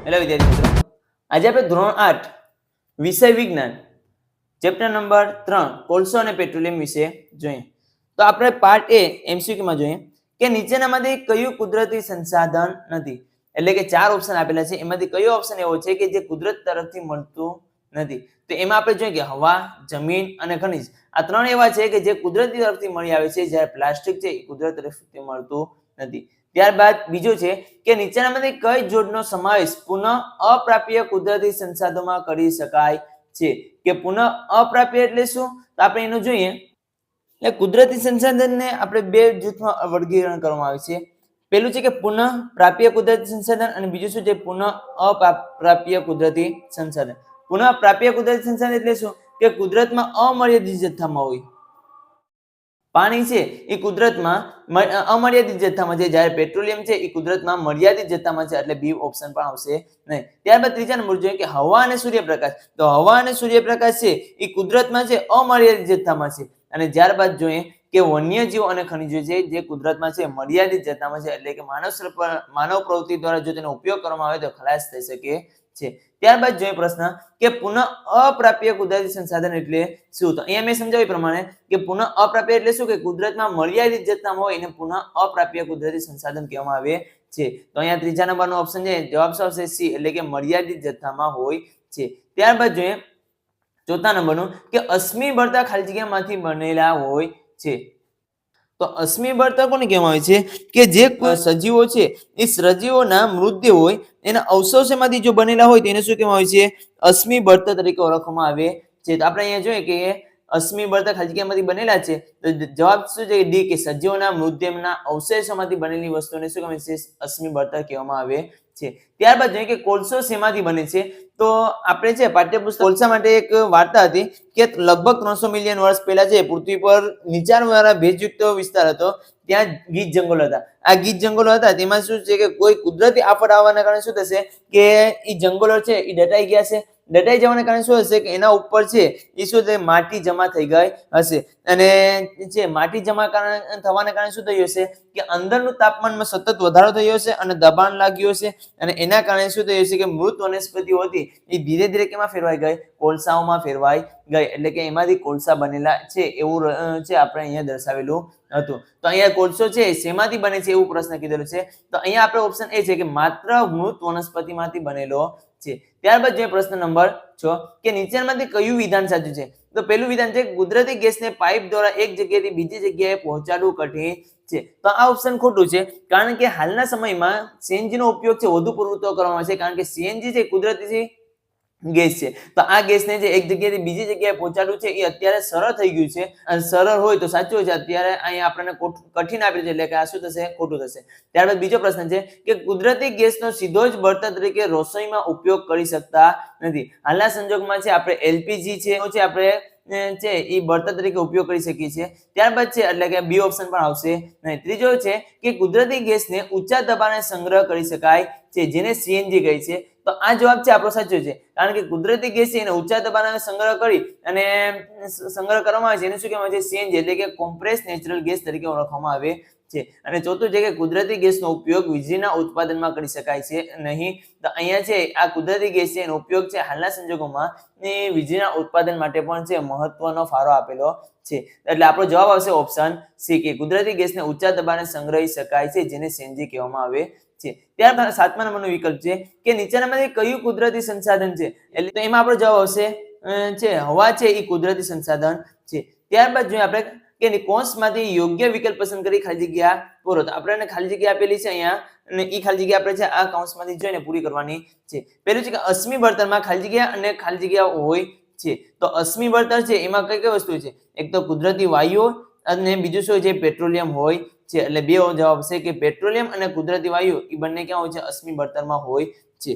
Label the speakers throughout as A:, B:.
A: Hello વિદ્યાર્થી મિત્રો, આજે આપણે ધોરણ 8 વિષય વિજ્ઞાન ચેપ્ટર નંબર 3 કોલસો અને પેટ્રોલિયમ વિશે જોઈએ. તો આપણે પાર્ટ એ એમસીક્યુ માં જોઈએ કે નીચેનામાંથી કયું કુદરતી સંસાધન નથી. એટલે કે 4 ઓપ્શન આપેલા છે, એમાંથી કયો ઓપ્શન એવો છે કે જે કુદરત તરફથી મળતું નથી. તો એમાં આપણે જોઈએ કે હવા, જમીન અને ખનિજ આ ત્રણ એવા છે કે જે કુદરતી તરફથી મળી આવે છે, જ્યારે પ્લાસ્ટિક છે એ કુદરત તરફથી મળતું નથી. ત્યારબાદ બીજો છે કે નીચેનામાંથી કઈ જોડનો સમાવેશ પુનઃ અપ્રાપ્ય કુદરતી સંસાધનોમાં કરી શકાય છે. કે પુનઃ અપ્રાપ્ય એટલે શું? તો આપણે એનું જોઈએ. એટલે કુદરતી સંસાધનને આપણે બે જૂથમાં વર્ગીકરણ કરવામાં આવે છે. પહેલું છે કે પુનઃ પ્રાપ્ય કુદરતી સંસાધન અને બીજું શું છે પુનઃ અપ્રાપ્ય કુદરતી સંસાધન. પુનઃ પ્રાપ્ય કુદરતી સંસાધન એટલે શું કે કુદરતમાં અમર્યાદિત જથ્થામાં હોય. પાણી છે એ કુદરતમાં અમર્યાદિત જથ્થામાં છે, જ્યારે પેટ્રોલિયમ છે એ કુદરતમાં મર્યાદિત જથ્થામાં છે, એટલે બી ઓપ્શન પણ આવશે નહીં. ત્યારબાદ ત્રીજા નંબર જોઈએ કે હવા અને સૂર્યપ્રકાશ. તો હવા અને સૂર્યપ્રકાશ છે એ કુદરતમાં છે અમર્યાદિત જથ્થામાં છે, અને ત્યારબાદ જોઈએ કે વન્યજીવો અને ખનિજો છે જે કુદરતમાં છે મર્યાદિત જથ્થામાં છે, એટલે કે માનવ પ્રવૃત્તિ દ્વારા જો તેનો ઉપયોગ કરવામાં આવે તો ખલાસ થઈ શકે છે. ત્યારબાદ જોઈએ પ્રશ્ન કે પુનઃ અપ્રાપ્ય કુદરતી સંસાધન એટલે શું? તો અહીંયા મેં સમજાવ્યું પ્રમાણે કે પુનઃ અપ્રાપ્ય એટલે શું કે કુદરતમાં મર્યાદિત જથ્થામાં હોય એને પુનઃ અપ્રાપ્ય કુદરતી સંસાધન કહેવામાં આવે છે. તો અહીંયા ત્રીજા નંબરનો ઓપ્શન છે, જવાબ શું આવશે? સી, એટલે કે મર્યાદિત જથ્થામાં હોય છે. ત્યારબાદ જોઈએ ચોથા નંબરનું કે અશ્મિ બળતણ ખાલી જગ્યામાંથી બનેલા હોય છે. તો અશ્મિ બળતણ કોને કહેવામાં આવે છે કે જે સજીવો છે એ સજીવોના મૃતદેહ હોય એના અવશેષોમાંથી જો બનેલા હોય તેને શું કહેવામાં આવે છે? અશ્મિ બળતણ તરીકે ઓળખવામાં આવે છે. તો આપણે અહીંયા જોઈએ કે અશ્મિ બળતણ ખાલી જગ્યામાંથી બનેલા છે, તો જવાબ શું છે? ડી, કે સજીવોના મૃતદેહના અવશેષોમાંથી બનેલી વસ્તુને શું કહેવામાં આવે છે? અશ્મિ બળતણ કહેવામાં આવે છે. ત્યારબાદ જોઈએ કે કોલસો શેમાંથી બને છે. તો આપણે છે પાઠ્યપુસ્તક કોલસા માટે એક વાર્તા હતી કે લગભગ 300 મિલિયન વર્ષ પહેલા છે પૃથ્વી પર નીચાણવાળા ભેજયુક્ત વિસ્તાર હતો, ત્યાં ગીચ જંગલો હતા. આ ગીચ જંગલો હતા તેમાં શું છે કે કોઈ કુદરતી આફત આવવાના કારણે શું થશે કે એ જંગલો છે એ દટાઈ ગયા છે. દટાઈ જવાના કારણે શું હશે કે એના ઉપર છે એ શું છે માટી જમા થઈ ગઈ હશે, અને છે માટી જમા થવાના કારણે શું થયું હશે કે અંદરનું તાપમાનમાં સતત વધારો થયો હશે અને દબાણ લાગ્યું હશે, અને એના કારણે શું થયું હશે કે મૃત વનસ્પતિઓ હતી એ ધીરે ધીરે કેમાં ફેરવાઈ ગઈ? કોલસાઓમાં ફેરવાઈ ગઈ. એટલે કે એમાંથી કોલસા બનેલા છે એવું છે આપણે અહીંયા દર્શાવેલું હતું. તો અહીંયા કોલસો છે શેમાંથી બને છે એવું પ્રશ્ન કીધેલો છે. તો અહીંયા આપણે ઓપ્શન એ છે કે માત્ર મૃત વનસ્પતિમાંથી બનેલો છે. ત્યારબાદ જોઈએ પ્રશ્ન નંબર 6 કે નીચેનામાંથી કયું વિધાન સાચું છે? તો પહેલું વિધાન છે કુદરતી ગેસને પાઇપ દ્વારા એક જગ્યાએથી બીજી જગ્યાએ પહોંચાડવું કઠિન છે. તો આ ઓપ્શન ખોટું છે, કારણ કે હાલના સમયમાં સીએનજી નો ઉપયોગ છે વધુ પૂરતો કરવામાં આવે છે, કારણ કે સીએનજી છે કુદરતી ગેસ છે. તો આ ગેસને જે એક જગ્યાએથી બીજી જગ્યાએ પહોંચાડવું છે એ અત્યારે સરળ થઈ ગયું છે, અને સરળ હોય તો સાચું છે. અત્યારે અહીંયા આપણને કઠિન આપ્યું છે, એટલે કે આ શું થશે? ખોટું થશે. ત્યારબાદ બીજો પ્રશ્ન છે કે કુદરતી ગેસનો સીધો જ બળતણ તરીકે રસોઈમાં ઉપયોગ કરી શકતા નથી. હાલના સંજોગોમાં છે આપણે એલપીજી છે આપણે છે એ બળતણ તરીકે ઉપયોગ કરી શકીએ છીએ. ત્યારબાદ છે એટલે કે બી ઓપ્શન પણ આવશે નહીં. ત્રીજો છે કે કુદરતી ગેસને ઊંચા દબાણે સંગ્રહ કરી શકાય છે, જેને સીએનજી કહે છે. તો આ જવાબ છે આપણો સાચો છે, કારણ કે કુદરતી ગેસ છે એને ઊંચા દબાણે સંગ્રહ કરી અને સંગ્રહ કરવામાં આવે છે એને શું કહેવામાં આવે છે? સીએનજી, એટલે કે કોમ્પ્રેસ નેચરલ ગેસ તરીકે ઓળખવામાં આવે છે. અને ચોથું છે કે કુદરતી ગેસનો ઉપયોગ વીજળીના ઉત્પાદનમાં કરી શકાય છે નહીં. તો અહીંયા છે આ કુદરતી ગેસ છે એનો ઉપયોગ છે હાલના સંજોગોમાં વીજળીના ઉત્પાદન માટે પણ છે મહત્વનો ફાળો આપેલો છે. એટલે આપણો જવાબ આવશે ઓપ્શન સી, કે કુદરતી ગેસને ઊંચા દબાણે સંગ્રહી શકાય છે, જેને સીએનજી કહેવામાં આવે છે. ત્યારબાદ 7મા નંબરનો વિકલ્પ છે કે નીચેનામાંથી કયું કુદરતી સંસાધન છે? એટલે તો એમાં આપણો જવાબ આવશે છે હવા છે એ કુદરતી સંસાધન છે. ત્યારબાદ જોઈએ આપણે કે કૌંસમાંથી યોગ્ય વિકલ્પ પસંદ કરી ખાલી જગ્યા પૂરો. તો આપણે ખાલી જગ્યા આપેલી છે અહીંયા, અને એ ખાલી જગ્યા આપણે છે આ કૌંસમાંથી જોઈને પૂરી કરવાની છે. પહેલું છે કે અશ્મિ બળતણમાં ખાલી જગ્યા અને ખાલી જગ્યા હોય છે. તો અશ્મિ બળતણ છે એમાં કઈ કઈ વસ્તુ છે? એક તો કુદરતી વાયુઓ, અને બીજું શું છે? પેટ્રોલિયમ હોય છે. એટલે બે જવાબ છે કે પેટ્રોલિયમ અને કુદરતી વાયુ એ બંને ક્યાં હોય છે? અશ્મિ બળતણમાં હોય છે.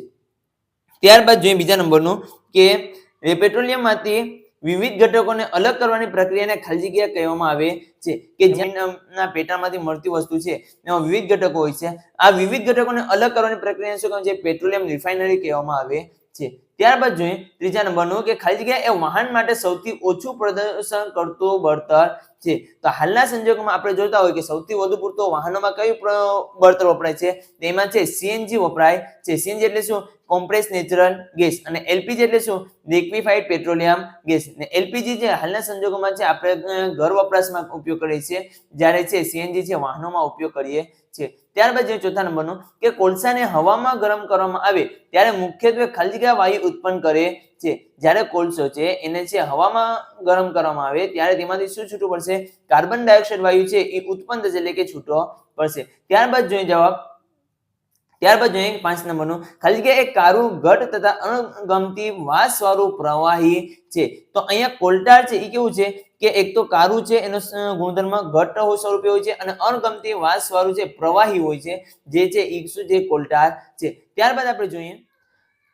A: ત્યારબાદ જોઈએ બીજા નંબરનું કે પેટ્રોલિયમમાંથી વિવિધ ઘટકોને અલગ કરવાની પ્રક્રિયાને ખાલી જગ્યા કહેવામાં આવે છે, કે જમીનના પેટાળમાંથી મળતી વસ્તુ છે એમાં વિવિધ ઘટકો હોય છે. આ વિવિધ ઘટકોને અલગ કરવાની પ્રક્રિયાને શું કહેવામાં આવે છે? પેટ્રોલિયમ રિફાઇનરી કહેવામાં આવે છે. ત્યારબાદ જોઈએ ત્રીજા નંબરનું કે ખાલી જગ્યા એ વાહન માટે સૌથી ઓછું પ્રદૂષણ કરતું બળતર છે. તો હાલના સંજોગોમાં આપણે જોતા હોય કે સૌથી વધુ પૂરતો વાહનોમાં કયું બળતર વપરાય છે? તેમાં છે સીએનજી વપરાય છે. સીએનજી એટલે શું? Compress natural gas. અને એલપીજી એટલે શું? Liquefied petroleum gas. ને એલપીજી જે હાલના સંજોગોમાં છે આપણે ઘર વપરાશમાં ઉપયોગ કરીએ છીએ, જ્યારે છે સીએનજી છે વાહનોમાં ઉપયોગ કરીએ છીએ. ત્યારબાદ જે ચોથા નંબરનું કે કોલસાને હવામાં ગરમ કરવામાં આવે ત્યારે મુખ્યત્વે ખાલી જગ્યા વાયુ ઉત્પન્ન કરે છે. જ્યારે કોલસો છે એને છે હવામાં ગરમ કરવામાં આવે ત્યારે તેમાંથી શું છૂટું પડશે? કાર્બન ડાયોક્સાઇડ વાયુ છે એ ઉત્પન્ન થશે એટલે કે છૂટો પડશે. ત્યારબાદ જોઈએ જવાબ. ત્યારબાદ જોઈએ 5 નંબરનું ખાલી જગ્યા એક કારું ઘટ તથા અણગમતી વાસવાળું પ્રવાહી છે. તો અહીંયા કોલટાર છે એ કેવું છે કે એક તો કારું છે એનો ગુણધર્મ ઘટ સ્વરૂપે હોય છે અને અણગમતી વાસવાળું છે પ્રવાહી હોય છે, જે છે એ શું છે? કોલટાર છે. ત્યારબાદ આપણે જોઈએ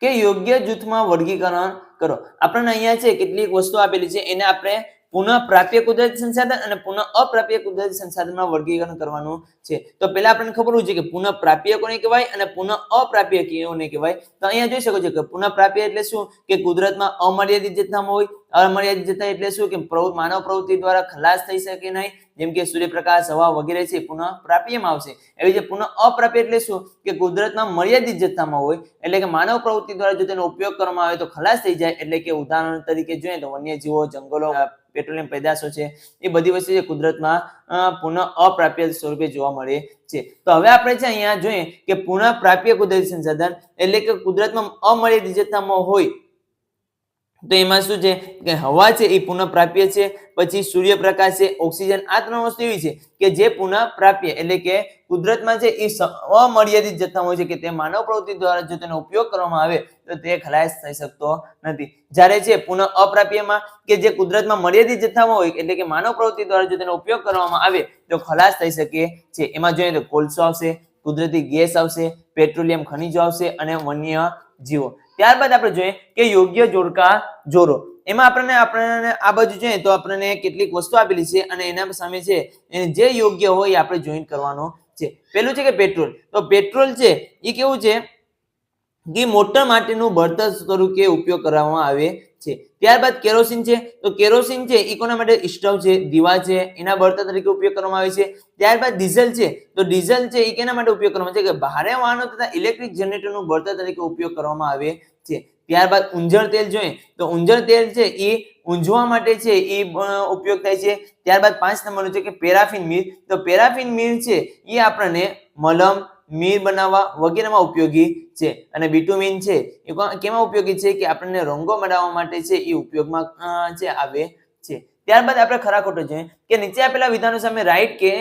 A: કે યોગ્ય જૂથમાં વર્ગીકરણ કરો. આપણને અહીંયા છે કેટલીક વસ્તુ આપેલી છે એને આપણે પુનઃ પ્રાપ્ય કુદરતી સંસાધન અને પુનઃ અપ્રાપ્ય કુદરતી સંસાધનમાં વર્ગીકરણ કરવાનું છે. તો પહેલા આપણને ખબર હોય છે કે પુનઃ પ્રાપ્ય કોને કહેવાય અને પુનઃ અપ્રાપ્ય કોને કહેવાય. તો અહીંયા જોઈ શકો છો કે પુનઃ પ્રાપ્ય એટલે શું કે કુદરતમાં અમર્યાદિત જથ્થામાં હોય. અમર્યાદિત જથ્થા એટલે શું કે માનવ પ્રવૃત્તિ દ્વારા ખલાસ થઈ શકે નહીં, જેમ કે સૂર્યપ્રકાશ, હવા વગેરે છે પુનઃ પ્રાપ્યમાં આવશે. એવી રીતે પુનઃ અપ્રાપ્ય એટલે શું કે કુદરતમાં મર્યાદિત જથ્થામાં હોય, એટલે કે માનવ પ્રવૃત્તિ દ્વારા જો તેનો ઉપયોગ કરવામાં આવે તો ખલાસ થઈ જાય. એટલે કે ઉદાહરણ તરીકે જોઈએ તો વન્યજીવો, જંગલો, પેટ્રોલિયમ પેદાશો છે એ બધી વસ્તુ છે કુદરતમાં પુનઃ અપ્રાપ્ય સ્વરૂપે જોવા મળે છે. તો હવે આપણે છે અહીંયા જોઈએ કે પુનઃ પ્રાપ્ય કુદરતી સંસાધન એટલે કે કુદરતમાં અમર્યાદિત જથ્થામાં હોય તો એમાં શું છે કે હવા છે એ પુનઃ પ્રાપ્ય છે, પછી સૂર્યપ્રકાશ છે, ઓક્સિજન, આ ત્રણ વસ્તુ એવી છે કે જે પુનઃ પ્રાપ્ય એટલે કે કુદરતમાં છે એ અમર્યાદિત જથ્થામાં હોય છે કે તે માનવ પ્રવૃત્તિ દ્વારા જો તેનો ઉપયોગ કરવામાં આવે તો તે ખલાસ થઈ શકતો નથી. જ્યારે છે પુનઃ અપ્રાપ્યમાં કે જે કુદરતમાં મર્યાદિત જથ્થામાં હોય એટલે કે માનવ પ્રવૃત્તિ દ્વારા જો તેનો ઉપયોગ કરવામાં આવે તો ખલાસ થઈ શકે છે. એમાં જોઈએ તો કોલસો આવશે, કુદરતી ગેસ આવશે, પેટ્રોલિયમ ખનિજો આવશે અને વન્ય જીવો. ત્યારબાદ આપણે જોઈએ કે યોગ્ય જોડકા જોડો. એમાં આપણને આ બાજુ જોઈએ તો આપણને કેટલીક વસ્તુ આપેલી છે અને એના સામે છે જે યોગ્ય હોય એ આપણે જોઈન કરવાનો છે. પેલું છે કે પેટ્રોલ. તો પેટ્રોલ છે એ કેવું છે કે મોટર માટેનું બળતણ તરીકે ઉપયોગ કરવામાં આવે છે. ત્યારબાદ કેરોસીન છે. તો કેરોસીન છે એ કોના માટે? સ્ટવ છે, દીવા છે, એના બળતણ તરીકે ઉપયોગ કરવામાં આવે છે. ત્યારબાદ ડીઝલ છે. તો ડીઝલ છે એ કેના માટે ઉપયોગ કરવામાં આવે છે? કે ભારે વાહનો તથા ઇલેક્ટ્રિક જનરેટરનું બળતણ તરીકે ઉપયોગ કરવામાં આવે છે. ત્યારબાદ ઊંજણ તેલ જોઈએ તો ઊંજણ તેલ છે એ ઊંજવા માટે છે એ ઉપયોગ થાય છે. ત્યારબાદ 5 નંબરનું છે કે પેરાફિન મીર. તો પેરાફિન મીર છે એ આપણને મલમ, મીર બનાવવા વગેરેમાં ઉપયોગી છે. અને બિટુમિન છે એ કેમાં ઉપયોગી છે? કે આપણને રંગો બનાવવા માટે છે એ ઉપયોગમાં છે આવે છે. ત્યારબાદ આપણે ખરા ખોટો જોઈએ કે નીચે આપેલા વિધાનો સામે રાઈટ કે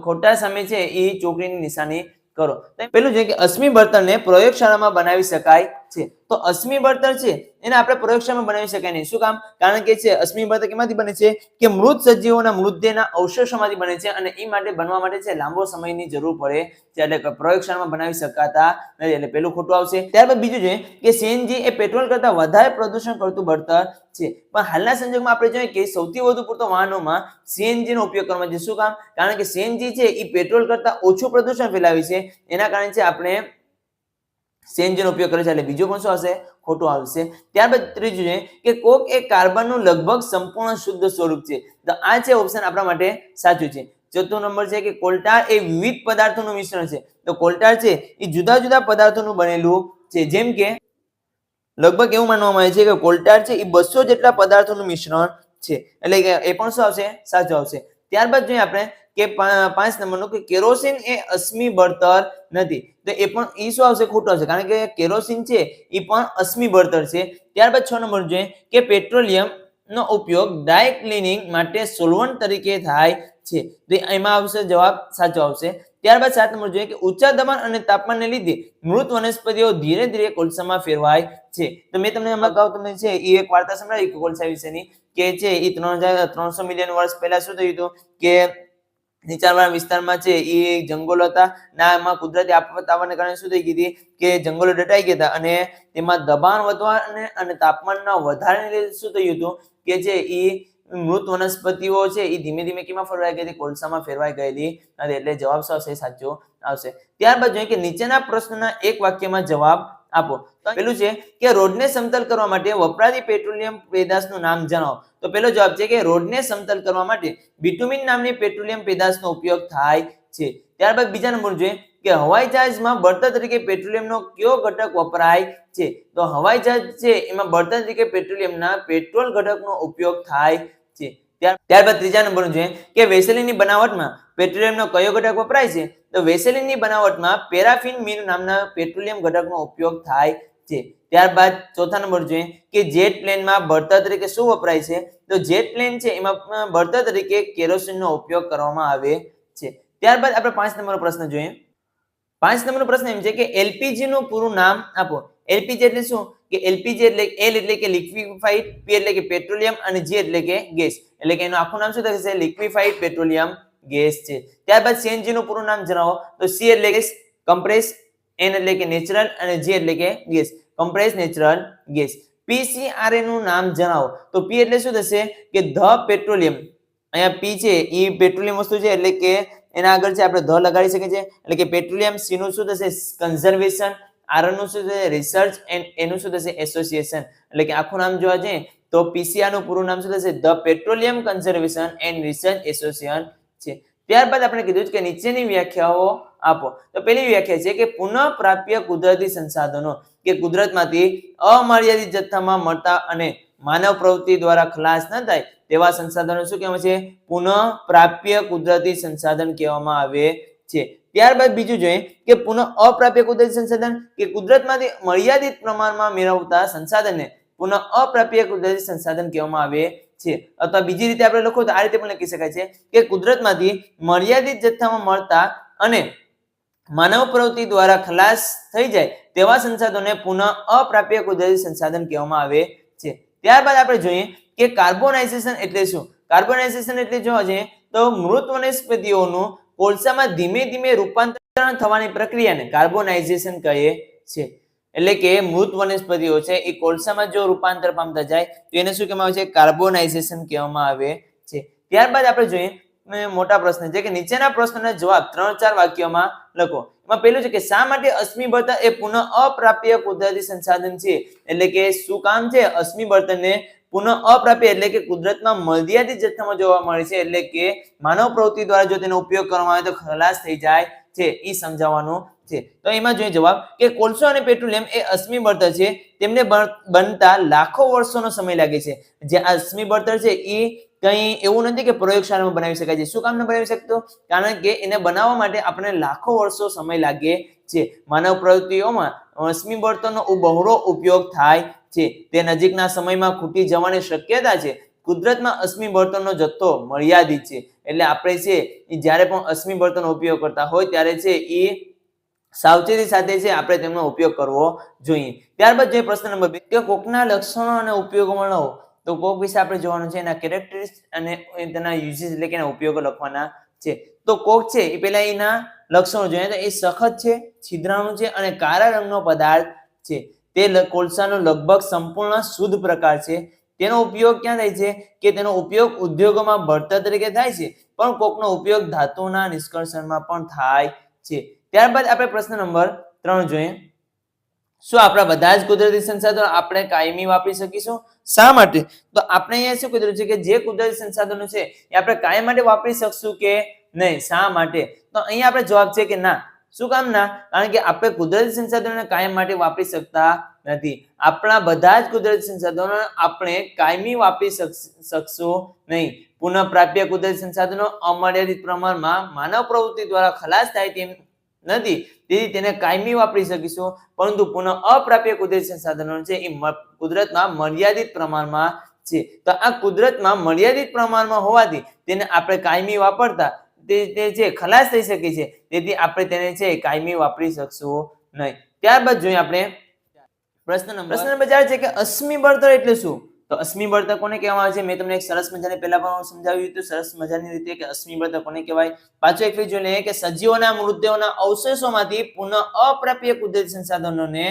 A: ખોટા સામે છે એ ચોકડીની નિશાની કરો. પેલું છે કે અશ્મિ બળતણને પ્રયોગશાળામાં બનાવી શકાય છે. તો અશ્મિ બળતણ છે એને આપણે પ્રયોગશાળામાં બનાવી શકાય નહીં. શું કામ? કારણ કે છે અશ્મિ બળતણ કેમાંથી બને છે? કે મૃત સજીવોના મૃતદેહના અવશેષોમાંથી બને છે અને એ માટે બનવા માટે છે લાંબો સમયની જરૂર પડે છે, એટલે પ્રયોગશાળામાં બનાવી શકાતા નથી. એટલે પેલું ખોટું આવશે. ત્યારબાદ બીજું છે કે સીએનજી એ પેટ્રોલ કરતા વધારે પ્રદૂષણ કરતું બળતણ છે. પણ હાલના સંજોગોમાં આપણે જોઈએ કે સૌથી વધુ પૂરતો વાહનોમાં સીએનજી નો ઉપયોગ કરવામાં આવે છે. શું કામ? કારણ કે સીએનજી છે એ પેટ્રોલ કરતા ઓછું પ્રદૂષણ ફેલાવે છે, એના કારણે છે આપણે સીએનજી નો ઉપયોગ કરે છે. એટલે બીજું પણ શું આવશે? ખોટું આવશે. ત્યારબાદ ત્રીજું છે કે કોક એ કાર્બનનું લગભગ સંપૂર્ણ શુદ્ધ સ્વરૂપ છે. તો આ છે ઓપ્શન આપણા માટે સાચું છે. ચોથો નંબર છે કે કોલટાર એ વિવિધ પદાર્થોનું મિશ્રણ છે. તો કોલટાર છે એ જુદા જુદા પદાર્થોનું બનેલું છે. જેમ કે લગભગ એવું માનવામાં આવે છે કે કોલટાર છે એ 200 જેટલા પદાર્થોનું મિશ્રણ છે. એટલે કે એ પણ શું આવશે? સાચું આવશે. ત્યારબાદ જોઈએ આપણે કે 5 નંબરનું કે કેરોસીન એ અશ્મિ બળતણ નથી. તો એ પણ ઈ શું આવશે? ખોટું આવશે, કારણ કે કેરોસીન છે એ પણ અશ્મિ બળતણ છે. ત્યારબાદ 6 નંબર જોઈએ કે પેટ્રોલિયમ નો ઉપયોગ ડ્રાય ક્લીનિંગ માટે સોલ્વન્ટ તરીકે થાય છે. તો એમાં આવશે જવાબ સાચો આવશે. ત્યારબાદ 7 નંબર જોઈએ કે ઊંચા દબાણ અને તાપમાનને લીધે મૃત વનસ્પતિઓ ધીરે ધીરે કોલસામાં ફેરવાય છે. તો મેં તમને અગાઉ તમને છે એ એક વાર્તા સંભળાવી કોલસા વિશેની કે છે એ 3,300 મિલિયન વર્ષ પહેલા શું થયું હતું કે નીચાણવાળા વિસ્તારમાં છે એ જંગલો હતા ના એમાં કુદરતી આફત આવવાને કારણે શું થઈ ગઈ હતી કે જંગલો દટાઈ ગયા હતા અને તેમાં દબાણ વધવા અને તાપમાનના વધારાને લીધે શું થયું હતું કે છે એ મૃત વનસ્પતિઓ છે એ ધીમે ધીમે કેમાં ફેરવાઈ ગઈ હતી? કોલસામાં ફેરવાઈ ગયેલી હતી. એટલે જવાબ શું આવશે? સાચો આવશે. ત્યારબાદ જોઈએ કે નીચેના પ્રશ્નના એક વાક્યમાં જવાબ આપો. તો પેલું છે કે રોડને સમતલ કરવા માટે વપરાતી પેટ્રોલિયમ પેદાશનું નામ જણાવો. તો પેલો જવાબ છે કે રોડને સમતલ કરવા માટે બિટુમિન નામની પેટ્રોલિયમ પેદાશનો ઉપયોગ થાય છે. ત્યારબાદ બીજા નંબર જોઈએ કે હવાઈ જહાજમાં બળતણ તરીકે પેટ્રોલિયમનો કયો ઘટક વપરાય છે. તો હવાઈ જહાજ છે એમાં બળતણ તરીકે પેટ્રોલિયમના પેટ્રોલ ઘટકનો ઉપયોગ થાય છે. ત્યારબાદ ત્રીજા નંબરનું જોઈએ કે વેસેલિનની બનાવટમાં પેટ્રોલિયમનો કયો ઘટક વપરાય છે. તો વેસેલિનની બનાવટમાં પેરાફિન મીન નામના પેટ્રોલિયમ ઘટકનો ઉપયોગ થાય છે. ત્યારબાદ ચોથા નંબર જોઈએ કે જેટ પ્લેનમાં બળતણ તરીકે શું વપરાય છે. તો જેટ પ્લેન છે એમાં બળતણ તરીકે કેરોસીનનો ઉપયોગ કરવામાં આવે છે. ત્યારબાદ આપણે 5 નંબરનો પ્રશ્ન જોઈએ. 5 નંબરનો પ્રશ્ન એમ છે કે એલપીજી નું પૂરું નામ આપો. એલપીજી એટલે શું કે એલપીજી એટલે એલ એટલે કે લિક્વિફાઈડ, પી એટલે કે પેટ્રોલિયમ અને જી એટલે કે ગેસ. એટલે કે એનું આખું નામ શું થશે? લિક્વિફાઈડ પેટ્રોલિયમ ગેસ છે. ત્યારબાદ સીએનજી નું પૂરું નામ જણાવો. તો સી એટલે કે કમ્પ્રેસ, એન એટલે કે નેચરલ અને જી એટલે કે gas, compress natural gas. PCRA નું નામ જણાવો. તો પી એટલે શું થશે કે ધ પેટ્રોલિયમ. અહીંયા પી છે એ પેટ્રોલિયમ વસ્તુ છે એટલે કે એના આગળ છે આપણે ધ લગાડી શકીએ છીએ એટલે કે પેટ્રોલિયમ. સી નું શું થશે? કન્ઝર્વેશન. આર નું શું થશે? રિસર્ચ. એન્ડ એનું શું થશે? એસોસિએશન. એટલે કે આખું નામ જોવા જઈએ તો પીસીઆર નું પૂરું નામ શું થશે? The petroleum conservation and research association છે. ત્યારબાદ આપણે કીધું કે નીચેની વ્યાખ્યાઓ આપો. તો પહેલી વ્યાખ્યા છે કે પુનઃપ્રાપ્ય કુદરતી સંસાધનો કે કુદરતમાંથી અમર્યાદિત જથ્થામાં મળતા અને માનવ પ્રવૃત્તિ દ્વારા ખલાસ ન થાય તેવા સંસાધનો શું કહેવાય છે? પુનઃપ્રાપ્ય કુદરતી સંસાધન કહેવામાં આવે છે. ત્યારબાદ બીજું જોઈએ કે પુનઃ અપ્રાપ્ય કુદરતી સંસાધન કે કુદરતમાંથી મર્યાદિત પ્રમાણમાં મેળવતા સંસાધનને પુનઃ અપ્રાપ્ય કુદરતી સંસાધન કહેવામાં આવે છે. અથવા બીજી રીતે આપણે લખો તો આ રીતે પણ લખી શકાય છે કે કુદરતમાંથી મર્યાદિત જથ્થામાં મળતા અને માનવ પ્રવૃત્તિ દ્વારા ખલાસ થઈ જાય તેવા સંસાધનોને પુનઃ અપ્રાપ્ય કુદરતી સંસાધન કહેવામાં આવે છે. ત્યારબાદ આપણે જોઈએ કે કાર્બોનાઇઝેશન એટલે શું. કાર્બોનાઇઝેશન એટલે જોવા જઈએ તો મૃત વનસ્પતિઓનું કોલસામાં ધીમે ધીમે રૂપાંતરણ થવાની પ્રક્રિયાને કાર્બોનાઇઝેશન કહે છે. એટલે કે મૃત વનસ્પતિઓ છે એ કોલસામાં જો રૂપાંતર પામતા જાય તો એને શું કહેવામાં આવે છે? કાર્બોનાઇઝેશન કહેવામાં આવે છે. ત્યારબાદ આપણે જોઈએ મોટા પ્રશ્ન છે કે નીચેના પ્રશ્નોના જવાબ 3-4 વાક્યોમાં લખો. એમાં પહેલું છે કે શા માટે અશ્મિ બળતણ એ પુનઃ અપ્રાપ્ય કુદરતી સંસાધન છે. એટલે કે શું કામ છે અશ્મિ બળતણને પુનઃ અપ્રાપ્ય એટલે કે કુદરતમાં મર્યાદિત જથ્થામાં જોવા મળે છે. એટલે કે માનવ પ્રવૃત્તિ દ્વારા જો તેનો ઉપયોગ કરવામાં આવે તો ખલાસ થઈ જાય છે એ સમજાવવાનું છે. તો એમાં જોઈએ જવાબ કે કોલસો અને પેટ્રોલિયમ એ અશ્મિ બળતણ છે. તેમને બનતા લાખો વર્ષોનો સમય લાગે છે. જે આ અશ્મિ બળતણ છે એ કંઈ એવું નથી કે પ્રયોગશાળામાં બનાવી શકાય છે. શું કામ ન બનાવી શકતો? કારણ કે એને બનાવવા માટે આપણે લાખો વર્ષો સમય લાગે છે. માનવ પ્રવૃત્તિઓમાં અશ્મિ બળતણનો બહોળો ઉપયોગ થાય છે. તે નજીકના સમયમાં ખૂટી જવાની શક્યતા છે. કુદરતમાં અશ્મિ બળતણનો જથ્થો મર્યાદિત છે. એટલે આપણે છે એ જ્યારે પણ અશ્મિ બળતણનો ઉપયોગ કરતા હોય ત્યારે છે એ સાવચેતી સાથે છે આપણે તેમનો ઉપયોગ કરવો જોઈએ. ત્યારબાદ જે પ્રશ્ન નંબર 2 કે કોકના લક્ષણો અને ઉપયોગો વર્ણવો. તો કોક વિશે આપણે જોવાનું છે, એના કેરેક્ટરિસ્ટિક્સ અને તેના યુઝેસ એટલે કે એના ઉપયોગો લખવાના છે. તો કોક છે એ પહેલા એના લક્ષણો જોઈએ તો એ સખત છે, છિદ્રાળુ છે અને કાળા રંગનો પદાર્થ છે. તે કોલસાનો લગભગ સંપૂર્ણ શુદ્ધ પ્રકાર છે. તેનો ઉપયોગ ક્યાં થાય છે કે તેનો ઉપયોગ ઉદ્યોગોમાં બળતણ તરીકે થાય છે, પણ કોકનો ઉપયોગ ધાતુના નિષ્કર્ષણમાં પણ થાય છે. ત્યારબાદ આપણે પ્રશ્ન નંબર 3 જોઈએ. શું આપણા બધા જ કુદરતી સંસાધનો આપણે કાયમી વાપરી શકીશું? શા માટે? તો આપણે અહીંયા શું કીધું છે કે જે કુદરતી સંસાધનો છે એ આપણે કાયમ માટે વાપરી શકશું કે નહીં? શા માટે? તો અહીંયા આપણે જવાબ છે કે ના. શું કામ ના? કારણ કે આપણે કુદરતી સંસાધનોને કાયમ માટે વાપરી શકતા નથી. આપણા બધા જ કુદરતી સંસાધનો આપણે કાયમી વાપરી શકશું નહીં. પુનઃપ્રાપ્ય કુદરતી સંસાધનો અમર્યાદિત પ્રમાણમાં માનવ પ્રવૃત્તિ દ્વારા ખલાસ થાય તેમ નથી, તેથી તેને કાયમી વાપરી શકીશું. પરંતુ પુનઃ અપ્રાપ્ય કુદરતી સંસાધનો છે એ કુદરતમાં મર્યાદિત પ્રમાણમાં છે. તો આ કુદરતમાં મર્યાદિત પ્રમાણમાં હોવાથી તેને આપણે કાયમી વાપરતા તે છે ખલાસ થઈ શકે છે, તેથી આપણે તેને છે કાયમી વાપરી શકશું નહીં. ત્યારબાદ જોઈએ આપણે પ્રશ્ન નંબર 4 છે કે અશ્મિ બળતણ એટલે શું? તો અશ્મિ બળતણ કોને કહેવામાં આવે છે? મેં તમને એક સરસ મજાની પહેલા પણ સમજાવ્યું હતું સરસ મજાની રીતે કે અશ્મિ બળતણ કોને કહેવાય. પાછો એક ફેર જોઈ લઈએ કે સજીવોના મૃતદેહોના અવશેષોમાંથી પુનઃ અપ્રાપ્ય કુદરતી સંસાધનોને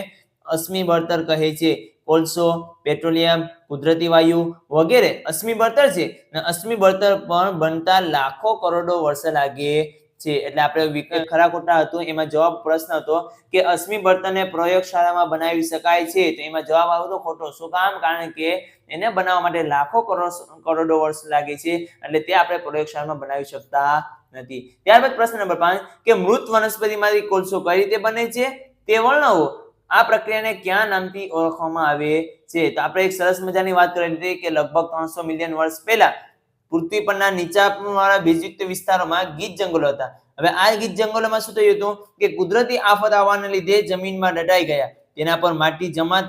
A: અશ્મિ બળતણ કહે છે. કોલસો, પેટ્રોલિયમ, કુદરતી વાયુ વગેરે અશ્મિ બળતણ છે અને અશ્મિ બળતણ પણ બનતા લાખો કરોડો વર્ષ લાગે છે. એટલે આપણે ખરા ખોટા હતું એમાં જવાબ પ્રશ્ન હતો કે અશ્મિ બળતણને પ્રયોગશાળામાં બનાવી શકાય છે, તો એમાં જવાબ આવ્યો ખોટો. શું કામ? કારણ કે એને બનાવવા માટે લાખો કરોડો વર્ષ લાગે છે, એટલે તે આપણે પ્રયોગશાળામાં બનાવી શકતા નથી. ત્યારબાદ પ્રશ્ન નંબર 5 કે મૃત વનસ્પતિમાંથી કોલસો કઈ રીતે બને છે તે વર્ણવો. આ પ્રક્રિયાને કયા નામથી ઓળખવામાં આવે છે? તો આપણે એક સરસ મજાની વાત કરી હતી કે લગભગ 300 મિલિયન વર્ષ પહેલા પૃથ્વી પરના નીચાણવાળા ભેજયુક્ત વિસ્તારોમાં ગીચ જંગલો હતા. હવે આ ગીચ જંગલોમાં શું થયું હતું કે કુદરતી આફત આવવાને લીધે જમીનમાં દટાઈ ગયા. તેના પર માટી જમા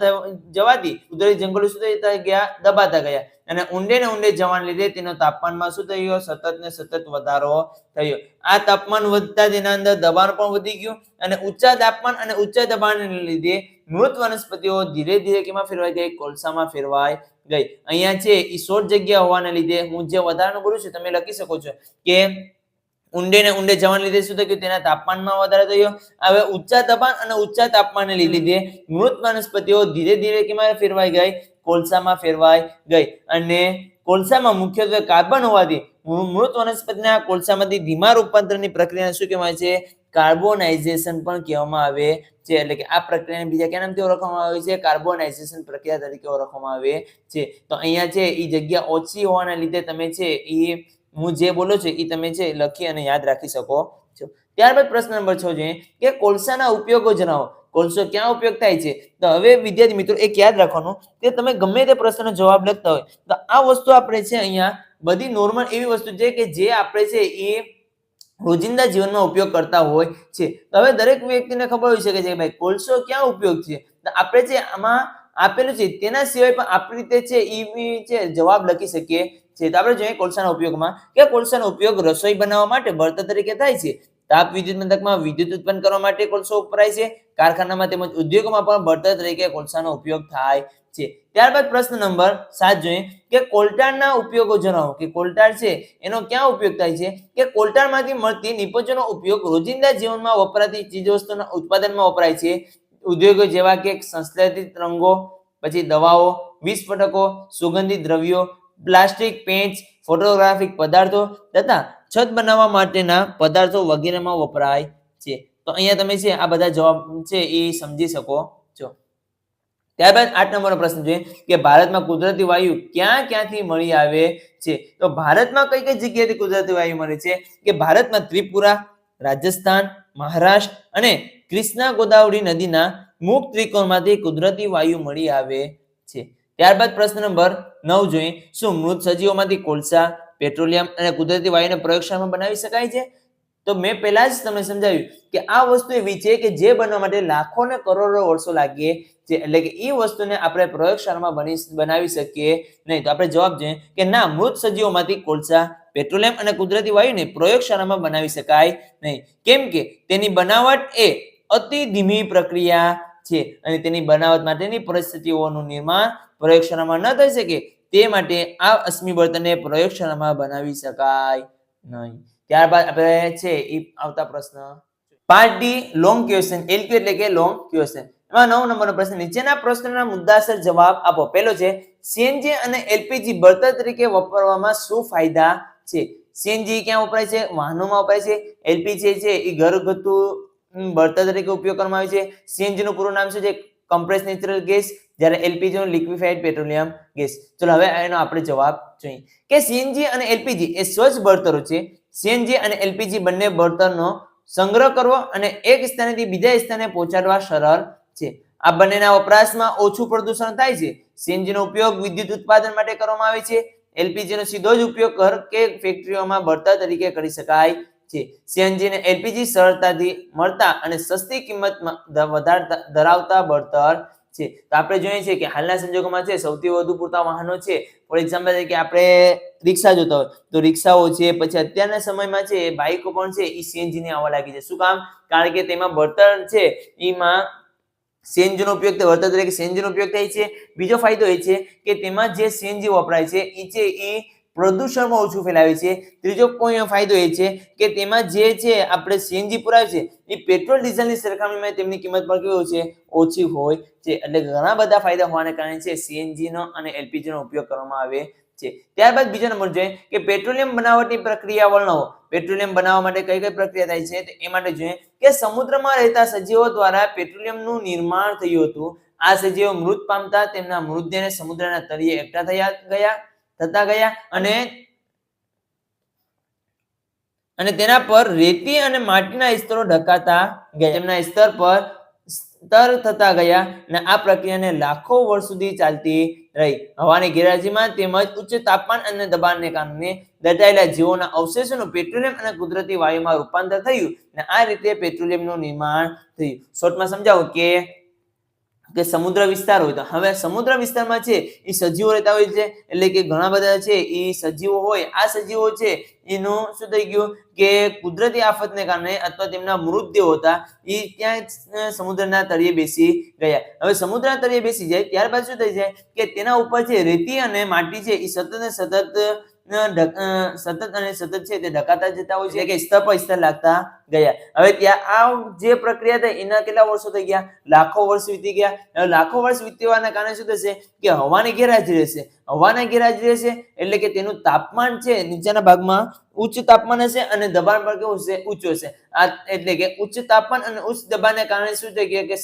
A: જવાથી કુદરતી જંગલો શું થતા ગયા? દબાતા ગયા. અને ઊંડે ને ઊંડે જવાને લીધે તેનો તાપમાનમાં શું થયું? સતત ને સતત વધારો થયો. આ તાપમાન વધતા તેના અંદર દબાણ પણ વધી ગયું અને ઊંચા તાપમાન અને ઊંચા દબાણને લીધે મૃત વનસ્પતિઓ ધીરે ધીરે કેમાં ફેરવાઈ ગઈ? કોલસામાં ફેરવાઈ ગઈ. અહીંયા છે એ શોર્ટ જગ્યા હોવાને લીધે હું જે વધારાનું બોલું છું તમે લખી શકો છો કે ઊંડે ને ઊંડે જવાને લીધે શું થયું? તેના તાપમાનમાં વધારો થયો. હવે ઊંચા દબાણ અને ઊંચા તાપમાનને લીધે મૃત વનસ્પતિઓ ધીરે ધીરે કેમાં ફેરવાઈ ગઈ? કોલસામાં ફેરવાઈ ગઈ. અને કોલસામાં મુખ્યત્વે કાર્બન હોવાથી મૃત વનસ્પતિના કોલસામાંથી ધીમા રૂપાંતરની પ્રક્રિયાને શું કહેવાય છે? કાર્બોનાઇઝેશન પણ કહેવામાં આવે છે. એટલે કે આ પ્રક્રિયાને બીજા કયા નામથી ઓળખવામાં આવે છે? કાર્બોનાઇઝેશન પ્રક્રિયા તરીકે ઓળખવામાં આવે છે. તો અહીંયા છે એ જગ્યા ઓછી હોવાના લીધે તમે છે એ હું જે બોલું છું એ તમે છે લખી અને યાદ રાખી શકો છો. ત્યારબાદ પ્રશ્ન નંબર 6 જોઈએ કે કોલસાના ઉપયોગો જણાવો. કોલસો ક્યાં ઉપયોગ થાય છે? તો હવે વિદ્યાર્થી મિત્રો એક યાદ રાખવાનું કે તમે ગમે તે પ્રશ્નનો જવાબ લખતા હોય તો આ વસ્તુ આપણે છે અહીંયા બધી નોર્મલ એવી વસ્તુ છે કે જે આપણે છે એ રોજિંદા જીવનમાં ઉપયોગ કરતા હોય છે. તો હવે દરેક વ્યક્તિને ખબર હોઈ શકે છે કે ભાઈ કોલસો ક્યાં ઉપયોગ છે. તો આપણે જે આમાં આપેલું છે તેના સિવાય પણ આપણી રીતે છે એ છે જવાબ લખી શકીએ છીએ. તો આપણે જોઈએ કોલસાના ઉપયોગમાં કે કોલસાનો ઉપયોગ રસોઈ બનાવવા માટે બળતણ તરીકે થાય છે. તાપ વિદ્યુત મથકમાં વિદ્યુત ઉત્પન્ન કરવા માટે કોલસો વપરાય છે. કારખાનામાં તેમજ ઉદ્યોગોમાં પણ બળતણ તરીકે કોલસાનો ઉપયોગ થાય છે. ત્યારબાદ પ્રશ્ન નંબર 7 જોઈએ કે કોલટારના ઉપયોગો જણાવો. કે કોલટાર છે એનો ક્યાં ઉપયોગ થાય છે? કે કોલટારમાંથી મળતી નિપજોનો ઉપયોગ રોજિંદા જીવનમાં વપરાતી ચીજવસ્તુના ઉત્પાદનમાં વપરાય છે. ઉદ્યોગો જેવા કે સંશ્લેષિત રંગો, પછી દવાઓ, વિસ્ફોટકો, સુગંધિત દ્રવ્યો, પ્લાસ્ટિક, પેન્ટ, ફોટોગ્રાફિક પદાર્થો તથા છત બનાવવા માટેના પદાર્થો વગેરેમાં વપરાય છે. તો અહીંયા તમે છે આ બધા જવાબ છે એ સમજી શકો છો. ત્યારબાદ 8 નંબરનો પ્રશ્ન જોઈએ કે ભારતમાં કુદરતી વાયુ ક્યાંથી મળી આવે છે? તો ભારતમાં કઈ કઈ જગ્યાએથી કુદરતી વાયુ મળે છે? કે ભારતમાં ત્રિપુરા, રાજસ્થાન, મહારાષ્ટ્ર અને કૃષ્ણા ગોદાવરી નદીના મુખ ત્રિકોણમાંથી કુદરતી વાયુ મળી આવે છે. ત્યારબાદ પ્રશ્ન નંબર 9 જોઈએ શું મૃત સજીવોમાંથી કોલસા, પેટ્રોલિયમ અને કુદરતી વાયુને પ્રયોગશાળામાં બનાવી શકાય છે? તો મેં પહેલા જ તમને સમજાવ્યું કે આ વસ્તુ એવી છે કે જે બનવા માટે લાખો ને કરોડો વર્ષો લાગે છે. એટલે કે એ વસ્તુને આપણે પ્રયોગશાળામાં બનાવી શકીએ નહીં. તો આપણે જવાબ જોઈએ કે ના, મૃત સજીવોમાંથી કોલસા, પેટ્રોલિયમ અને કુદરતી વાયુને પ્રયોગશાળામાં બનાવી શકાય નહીં. કેમ કે તેની બનાવટ એ અતિ ધીમી પ્રક્રિયા છે અને તેની બનાવટ માટેની પરિસ્થિતિઓનું નિર્માણ પ્રયોગશાળામાં ન થઈ શકે. તે માટે આ અશ્મિ બળતણને પ્રયોગશાળામાં બનાવી શકાય નહીં. ત્યારબાદ આપણે છે એ આવતા પ્રશ્ન part D long question, LQ એટલે કે લોંગ ક્વેશ્ચન. એમાં 9 નંબરનો પ્રશ્ન નીચેના પ્રશ્નના મુદ્દાસર જવાબ આપો. પહેલો છે સીએનજી અને એલપીજી બળતણ તરીકે વાપરવામાં શું ફાયદા છે? સીએનજી ક્યાં વપરાય છે? વાહનોમાં વપરાય છે. એલપીજી છે એ ઘરગથ્થુ બળતણ તરીકે ઉપયોગ કરવામાં આવે છે. સીએનજી નું પૂરું નામ શું છે? Compressed natural gas. જ્યારે એલપીજી નું લિક્વિફાઈડ પેટ્રોલિયમ ગેસ. ચલો હવે એનો આપણે જવાબ જોઈએ કે સીએનજી અને એલપીજી એ સ્વચ્છ બળતણો છે. સીએનજી અને એલપીજી બંને બળતણનો સંગ્રહ કરવો અને એક સ્થાનેથી બીજા સ્થાને પહોંચાડવા સરળ છે. આ બંનેના વપરાશમાં ઓછું પ્રદૂષણ થાય છે. સીએનજી નો ઉપયોગ વિદ્યુત ઉત્પાદન માટે કરવામાં આવે છે. એલપીજી નો સીધો જ ઉપયોગ ઘર કે ફેક્ટરીઓમાં બળતણ તરીકે કરી શકાય છે. સીએનજી અને એલપીજી સરળતાથી મળતા અને સસ્તી કિંમતમાં ધરાવતા બળતણ છે. તો આપણે જોઈએ છીએ કે હાલના સંજોગોમાં છે સૌથી વધુ પૂરતા વાહનો છે. ફોર એક્ઝામ્પલ તરીકે આપણે રિક્ષા જોતા હોય તો રિક્ષાઓ છે, પછી અત્યારના સમયમાં છે બાઇકો પણ છે એ સીએનજી ની આવવા લાગી છે. શું કામ? કારણ કે તેમાં બળતણ છે એમાં સીએનજી નો ઉપયોગ બળતણ તરીકે સીએનજી નો ઉપયોગ થાય છે. બીજો ફાયદો એ છે કે તેમાં જે સીએનજી વપરાય છે એ પ્રદૂષણમાં ઓછું ફેલાવે છે. ત્રીજો ફાયદો એ છે કે તેમાં જે છે આપણે સીએનજી પુરાવે છે એ પેટ્રોલ ડીઝલની સરખામણીમાં તેમની કિંમત પણ કેવી હોય છે? ઓછી હોય છે. એટલે ઘણા બધા ફાયદા હોવાને કારણે છે સીએનજી નો અને એલપીજી નો ઉપયોગ કરવામાં આવે છે. ત્યારબાદ બીજો નંબર જોઈએ કે પેટ્રોલિયમ બનાવટની પ્રક્રિયા વર્ણવો. પેટ્રોલિયમ બનાવવા માટે કઈ કઈ પ્રક્રિયા થાય છે તો એ માટે જોઈએ કે સમુદ્રમાં રહેતા સજીવો દ્વારા પેટ્રોલિયમનું નિર્માણ થયું હતું. આ સજીવો મૃત પામતા તેમના મૃતદેહને સમુદ્રના તળિયે એકઠા થતા ગયા અને તેના પર રેતી અને માટીના સ્તરો ઢકાતા ગયા. તેમના સ્તર થતા ગયા અને આ પ્રક્રિયાને લાખો વર્ષ સુધી ચાલતી રહી. હવાની ગેરહાજરીમાં તેમજ ઉચ્ચ તાપમાન અને દબાણને કારણે દટાયેલા જીવોના અવશેષોનું પેટ્રોલિયમ અને કુદરતી વાયુમાં રૂપાંતર થયું અને આ રીતે પેટ્રોલિયમનું નિર્માણ થયું. શોર્ટમાં સમજાવું કે સમુદ્ર વિસ્તાર હોય તો હવે સમુદ્ર વિસ્તારમાં છે એ સજીવો રહેતા હોય છે, એટલે કે ઘણા બધા છે એ સજીવો હોય. આ સજીવો છે એનું શું થઈ ગયું કે કુદરતી આફતને કારણે અથવા તેમના મૃતદેહો હતા એ ત્યાં સમુદ્રના તળિયે બેસી ગયા. હવે સમુદ્રના તળિયે બેસી જાય ત્યારબાદ શું થઈ જાય કે તેના ઉપર છે રેતી અને માટી છે એ સતત છે તે ઢકાતા જતા હોય છે, કે સ્તર પર સ્તર લાગતા ગયા. હવે ત્યાં આ જે પ્રક્રિયા થઈ એના કેટલા વર્ષો થઈ ગયા? લાખો વર્ષ વીતી ગયા. હવે લાખો વર્ષ વીતવાના કારણે શું થશે કે હવાની ગેરહાજરી રહેશે. હવાના ગેરહાજરી રહેશે એટલે કે તેનું તાપમાન છે નીચેના ભાગમાં ઉચ્ચ તાપમાન હશે અને દબાણ પણ કેવું હશે? ઊંચું હશે. આ એટલે કે ઉચ્ચ તાપમાન અને ઉચ્ચ દબાણને કારણે શું થઈ ગયા કે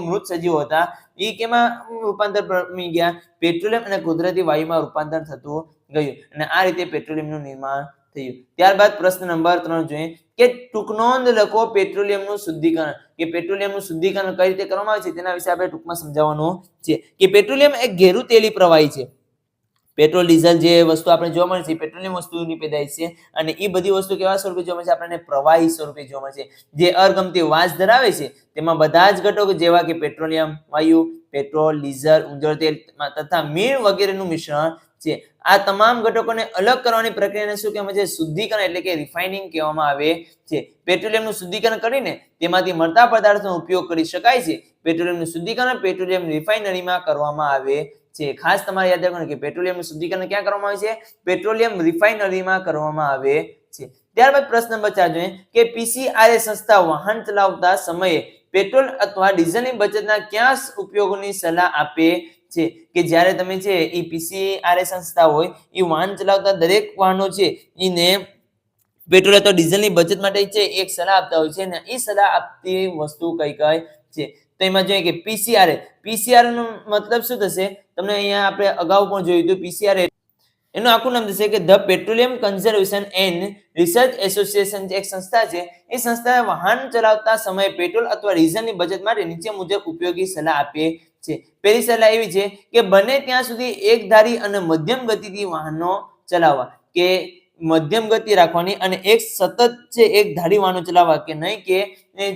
A: મૃત સજીવો હતા એ કેમાં રૂપાંતર પામી ગયા? પેટ્રોલિયમ અને કુદરતી વાયુમાં રૂપાંતર થતું ગયું અને આ રીતે પેટ્રોલિયમનું નિર્માણ થયું. ત્યારબાદ પ્રશ્ન નંબર 3 જોઈએ કે ટૂંક નોંધ લખો પેટ્રોલિયમનું શુદ્ધિકરણ. કે પેટ્રોલિયમનું શુદ્ધિકરણ કઈ રીતે કરવામાં આવે છે તેના વિશે આપણે ટૂંકમાં સમજાવવાનું છે. કે પેટ્રોલિયમ એક ઘેરું તેલી પ્રવાહી છે. પેટ્રોલ ડીઝલ જે વસ્તુ આપણે જોવા મળે છે પેટ્રોલિયમ વસ્તુની પેદાશ છે અને એ બધી વસ્તુ કેવા સ્વરૂપે જોવા મળે છે? આપણને પ્રવાહી સ્વરૂપે જોવા મળે છે. જે અર્ગમતી વાસ ધરાવે છે તેમાં બધા જ ઘટકો જેવા કે પેટ્રોલિયમ વાયુ, પેટ્રોલ, ડીઝલ, ઉંજળ તેલ તથા મીણ વગેરેનું મિશ્રણ છે. આ તમામ ઘટકોને અલગ કરવાની પ્રક્રિયાને શું કહેવામાં આવે છે? શુદ્ધિકરણ એટલે કે રિફાઇનિંગ કહેવામાં આવે છે. પેટ્રોલિયમનું શુદ્ધિકરણ કરીને તેમાંથી મળતા પદાર્થોનો ઉપયોગ કરી શકાય છે. પેટ્રોલિયમનું શુદ્ધિકરણ પેટ્રોલિયમ રિફાઇનરીમાં કરવામાં આવે છે. ખાસ તમારે યાદ રાખવાનું કે પેટ્રોલિયમનું શુદ્ધિકરણ ક્યાં કરવામાં આવે છે? પેટ્રોલિયમ રિફાઇનરીમાં કરવામાં આવે છે. ત્યારબાદ પ્રશ્ન નંબર 4 જોઈએ કે પીસીઆરએ સંસ્થા વાહન ચલાવતા સમયે પેટ્રોલ અથવા ડીઝલની બચતના કયા ઉપયોગોની સલાહ આપે છે? કે જ્યારે તમે છે એ પીસીઆરએ સંસ્થા હોય એ વાહન ચલાવતા દરેક વાહનો છે એને પેટ્રોલ અથવા ડીઝલની બચત માટે છે એક સલાહ આપતા હોય છે અને એ સલાહ આપતી વસ્તુ કઈ છે? તો એમાં જોઈએ કે પીસીઆર નો મતલબ શું થશે? તમને અહીંયા આપણે અગાઉ પણ જોયું હતું. પીસીઆર એનું આખું નામ થશે કે the petroleum conservation and research association એક સંસ્થા છે. એ સંસ્થા વાહન ચલાવતા સમયે પેટ્રોલ અથવા ડીઝલની બચત માટે નીચે મુજબ ઉપયોગી સલાહ આપે છે. પહેલી સલાહ એવી છે કે બને ત્યાં સુધી એકધારી અને મધ્યમ ગતિથી વાહનો ચલાવવા. કે મધ્યમ ગતિ રાખવાની અને સતત છે એક ધારી વાહનો ચલાવવા. કે નહીં કે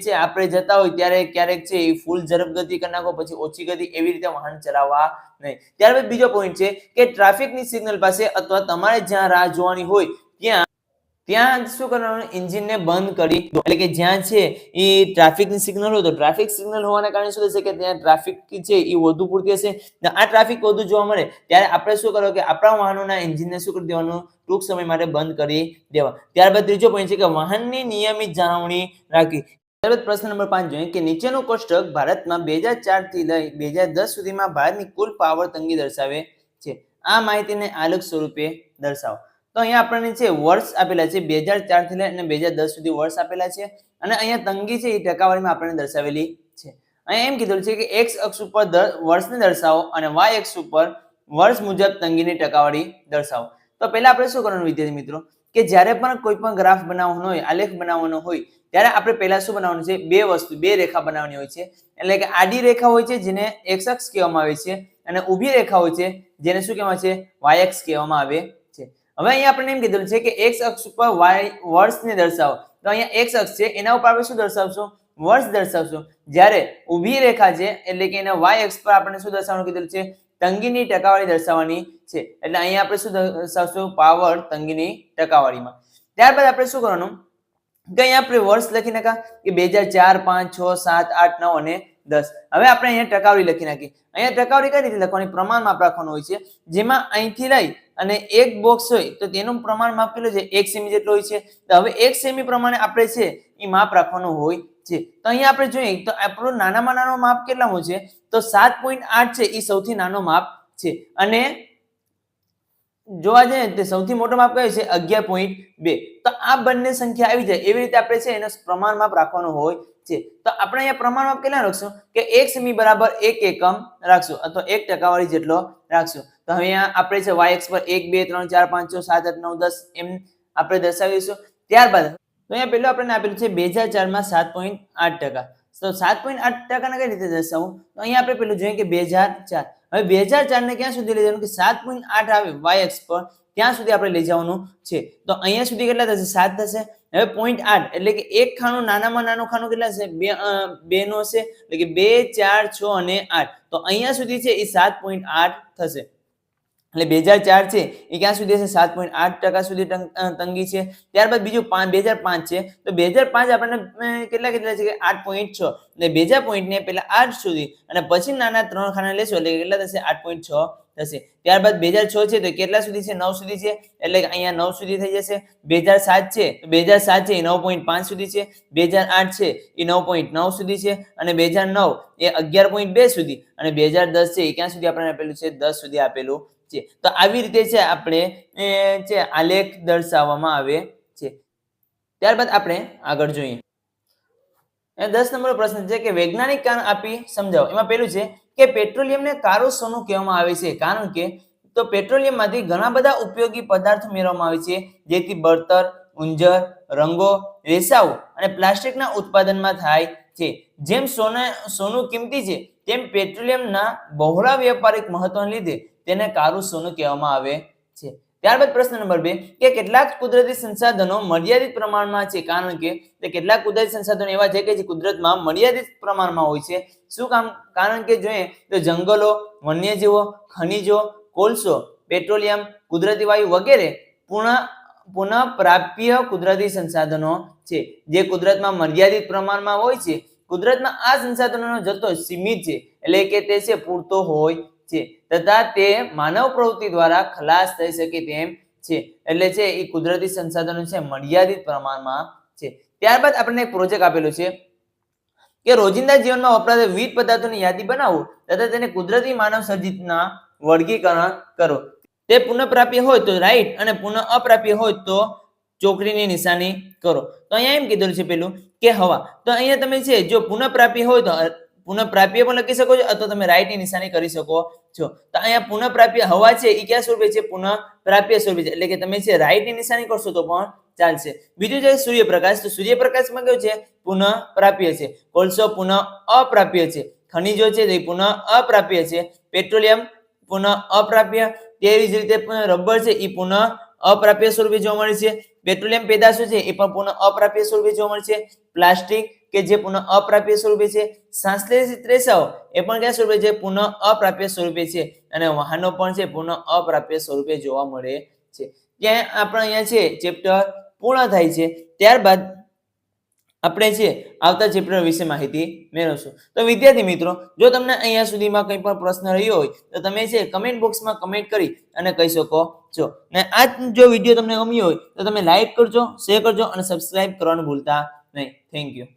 A: છે આપણે જતા હોય ત્યારે ક્યારેક છે ફૂલ ઝડપ ગતિ કરી નાખો પછી ઓછી ગતિ, એવી રીતે વાહન ચલાવવા નહીં. ત્યારબાદ બીજો પોઈન્ટ છે કે ટ્રાફિકની સિગ્નલ પાસે અથવા તમારે જ્યાં રાહ જોવાની હોય ત્યાં શું કરવાનું? એન્જિનને બંધ કરી દો. એટલે કે જ્યાં છે એ ટ્રાફિકની સિગ્નલ હોય તો ટ્રાફિક સિગ્નલ હોવાના કારણે શું થશે કે ત્યાં ટ્રાફિક છે એ વધુ પૂરતી હશે. આ ટ્રાફિક વધુ જોવા મળે ત્યારે આપણે શું કરવું કે આપણા વાહનોના એન્જિનને શું કરી દેવાનું? ટૂંક સમય માટે બંધ કરી દેવા. ત્યારબાદ ત્રીજો પોઈન્ટ છે કે વાહનની નિયમિત જાળવણી રાખવી. ત્યારબાદ પ્રશ્ન નંબર 5 જોઈએ કે નીચેનું કોષ્ટક ભારતમાં 2004 થી લઈ 2010 સુધીમાં ભારતની કુલ પાવર તંગી દર્શાવે છે. આ માહિતીને આલેખ સ્વરૂપે દર્શાવો. તો અહીંયા આપણને છે વર્ષ આપેલા છે 2004 થી લઈ અને 2010 સુધી વર્ષ આપેલા છે અને અહીંયા તંગી છે એ ટકાવારીમાં આપણને દર્શાવેલી છે. અહીંયા એમ કીધું છે કે x અક્ષ ઉપર વર્ષને દર્શાવો અને y અક્ષ ઉપર વર્ષ મુજબ તંગીની ટકાવારી દર્શાવો. તો પહેલા આપણે શું કરવાનું વિદ્યાર્થી મિત્રો કે જ્યારે પણ કોઈ પણ ગ્રાફ બનાવવાનો હોય, આલેખ બનાવવાનો હોય ત્યારે આપણે પહેલા શું બનાવવાનું છે? બે રેખા બનાવવાની હોય છે. એટલે કે આડી રેખા હોય છે જેને x અક્ષ કહેવામાં આવે છે અને ઊભી રેખા હોય છે જેને શું કહેવામાં છે? y અક્ષ કહેવામાં આવે છે. હવે અહીંયા આપણે એમ કીધું છે કે x અક્ષ ઉપર વર્ષને દર્શાવો. તો અહીંયા x અક્ષ છે એના ઉપર આપણે શું દર્શાવશું? વર્ષ દર્શાવશું. જ્યારે ઊભી રેખા છે એટલે કે એના y અક્ષ પર આપણે શું દર્શાવવાનું કીધું છે? તંગીની ટકાવારી દર્શાવવાની છે. એટલે અહીંયા આપણે શું દર્શાવશું? પાવર તંગીની ટકાવારીમાં. ત્યારબાદ આપણે શું કરવાનું કે અહીંયા આપણે વર્ષ લખી નાખા કે 2004, 5, 6, 7, 8, 9 અને 10. હવે આપણે અહીંયા ટકાવારી લખી નાખી. અહીંયા ટકાવારી કઈ રીતે લખવાની? પ્રમાણ માપ રાખવાનું હોય છે. જેમાં અહીંથી લઈ અને એક બોક્સ હોય તો તેનું પ્રમાણ માપ કેટલું છે? 1 સેમી જેટલું હોય છે. તો હવે 1 સેમી પ્રમાણે આપણે છે એ માપ રાખવાનું હોય છે. તો અહીંયા આપણે જોઈએ તો આપણું નાનામાં નાનો માપ કેટલામાં છે? તો 7.8 છે એ સૌથી નાનો માપ છે અને જોવા જઈએ તો સૌથી મોટો માપ કયો છે 11.2. તો આ બંને સંખ્યા આવી જાય એવી રીતે આપણે છે એનો પ્રમાણ માપ રાખવાનું હોય છે. તો આપણે અહીંયા પ્રમાણ માપ કેટલા રાખશું કે 1 સેમી બરાબર 1 એકમ રાખશું અથવા 1 ટકાવારી જેટલો રાખશું. તો અહીંયા આપણે છે y અક્ષ પર 1 2 3 4 5 6 7 8 9 10 એમ આપણે દર્શાવીશું. ત્યારબાદ તો અહીંયા પેલું આપણને આપેલું છે 2004 માં 7.8%. તો 7.8% ને કઈ રીતે દર્શાવવું તો અહીંયા આપણે પેલું જોઈએ કે 2004. હવે 2004 ને ક્યાં સુધી લઈ જવાનું કે 7.8 આવે y અક્ષ પર ત્યાં સુધી આપણે લઈ જવાનું છે. તો અહીંયા સુધી કેટલા થશે 7 થશે. હવે 0.8 એટલે કે એક ખાનું નાનામાં નાનું ખાનું કેટલા છે 2 નો છે એટલે કે 2 4 6 અને 8. તો અહીંયા સુધી છે એ 7.8 થશે. એટલે 2004 છે એ ક્યાં સુધી છે 7.8% સુધી તંગી છે. ત્યારબાદ બીજું 2005 છે તો 2005 આપણને કેટલા છે કે 8.6 એટલે 2000 પોઈન્ટ ને પહેલા 8 સુધી અને પછી નાના 3 ખાના લેશો એટલે કેટલા થશે 8.6 થશે. ત્યારબાદ 2006 છે તો કેટલા સુધી છે 9 સુધી છે એટલે કે અહીંયા 9 સુધી થઈ જશે. 2007 છે તો 2007 છે એ 9.5 સુધી છે. 2008 છે એ 9.9 સુધી છે અને 2009 એ 11.2 સુધી અને 2010 છે એ ક્યાં સુધી આપણને આપેલું છે 10 સુધી આપેલું છે. તો આવી રીતે છે આપણે છે આલેખ દર્શાવવામાં આવે છે. ત્યારબાદ આપણે આગળ જોઈએ 10 નંબરનો પ્રશ્ન છે કે વૈજ્ઞાનિક કારણ આપી સમજાવો. એમાં પેલું છે કે પેટ્રોલિયમને કાળું સોનું કહેવામાં આવે છે કારણ કે તો પેટ્રોલિયમમાંથી ઘણા બધા ઉપયોગી પદાર્થો મેળવવામાં આવે છે જેથી બળતર, ઉંજર, રંગો, રેસાઓ અને પ્લાસ્ટિકના ઉત્પાદનમાં થાય છે. જેમ સોનું કિંમતી છે તેમ પેટ્રોલિયમના બહોળા વ્યાપારિક મહત્વને લીધે તેને કાળું સોનું કહેવામાં આવે છે. ત્યારબાદ પ્રશ્ન નંબર 2 કે કેટલાક કુદરતી સંસાધનો મર્યાદિત પ્રમાણમાં છે કારણ કે કેટલાક કુદરતી સંસાધનો એવા છે કે જે કુદરતમાં મર્યાદિત પ્રમાણમાં હોય છે. શું કામ? કારણ કે જોઈએ તો જંગલો, વન્યજીવો, ખનિજો, કોલસો, પેટ્રોલિયમ, કુદરતી વાયુ વગેરે પુનઃપ્રાપ્ય કુદરતી સંસાધનો છે જે કુદરતમાં મર્યાદિત પ્રમાણમાં હોય છે. કુદરતમાં આ સંસાધનોનો જથ્થો સીમિત છે એટલે કે તે છે પૂરતો હોય છે તથા તે માનવ પ્રવૃત્તિ દ્વારા ખલાસ થઈ શકે તેમ છે. એટલે છે એ કુદરતી સંસાધનો છે મર્યાદિત પ્રમાણમાં છે. ત્યારબાદ આપણને એક પ્રોજેક્ટ આપેલો છે કે રોજિંદા જીવનમાં વપરાતા વિવિધ પદાર્થોની યાદી બનાવો તથા તેને કુદરતી માનવ સર્જિતના વર્ગીકરણ કરો. તે પુનઃપ્રાપ્ય હોય તો રાઈટ અને પુનઃ અપ્રાપ્ય હોય તો ચોકડીની નિશાની કરો. તો અહીંયા એમ કીધેલું છે પેલું કે હવા. તો અહીંયા તમે છે જો પુનઃપ્રાપ્ય હોય તો પુનઃપ્રાપ્ય પણ લખી શકો છો અથવા તમે રાઈટ ની નિશાની કરી શકો છો. તો અહીંયા પુનઃપ્રાપ્ય હવા છે એ ક્યાં સ્વરૂપે છે પુનઃપ્રાપ્ય સ્વરૂપે છે એટલે કે તમે છે રાઈટ ની નિશાની કરશો તો પણ ચાલશે. બીજું છે સૂર્યપ્રકાશ. તો સૂર્યપ્રકાશમાં કેવું છે પુનઃપ્રાપ્ય છે. કોલસો પુનઃ અપ્રાપ્ય છે. ખનિજો છે તે પુનઃ અપ્રાપ્ય છે. પેટ્રોલિયમ પુનઃ અપ્રાપ્ય. તેવી જ રીતે રબર છે એ પુનઃ અપ્રાપ્ય સ્વરૂપે જોવા મળે છે. પેટ્રોલિયમ પેદાશો છે એ પણ પુનઃ અપ્રાપ્ય સ્વરૂપે જોવા મળે છે. પ્લાસ્ટિક કે જે પુનઃ અપ્રાપ્ય સ્વરૂપે છે. સંશ્લેષિત રેસાઓ એ પણ કયા સ્વરૂપે છે પુનઃ અપ્રાપ્ય સ્વરૂપે છે અને વાહનો પણ છે પુનઃ અપ્રાપ્ય સ્વરૂપે જોવા મળે છે. ત્યાં આપણે અહીંયા છે ચેપ્ટર પૂર્ણ થાય છે. ત્યારબાદ આપણે છે આવતા ચેપ્ટર વિશે માહિતી મેળવશું. તો વિદ્યાર્થી મિત્રો જો તમને અહીંયા સુધીમાં કંઈ પણ પ્રશ્ન રહ્યો હોય તો તમે છે કમેન્ટ બોક્સમાં કમેન્ટ કરી અને કહી શકો છો. ને આ જો વિડીયો તમને ગમ્યો હોય તો તમે લાઈક કરજો, શેર કરજો અને સબસ્ક્રાઇબ કરવાનું ભૂલતા નહીં. Thank you.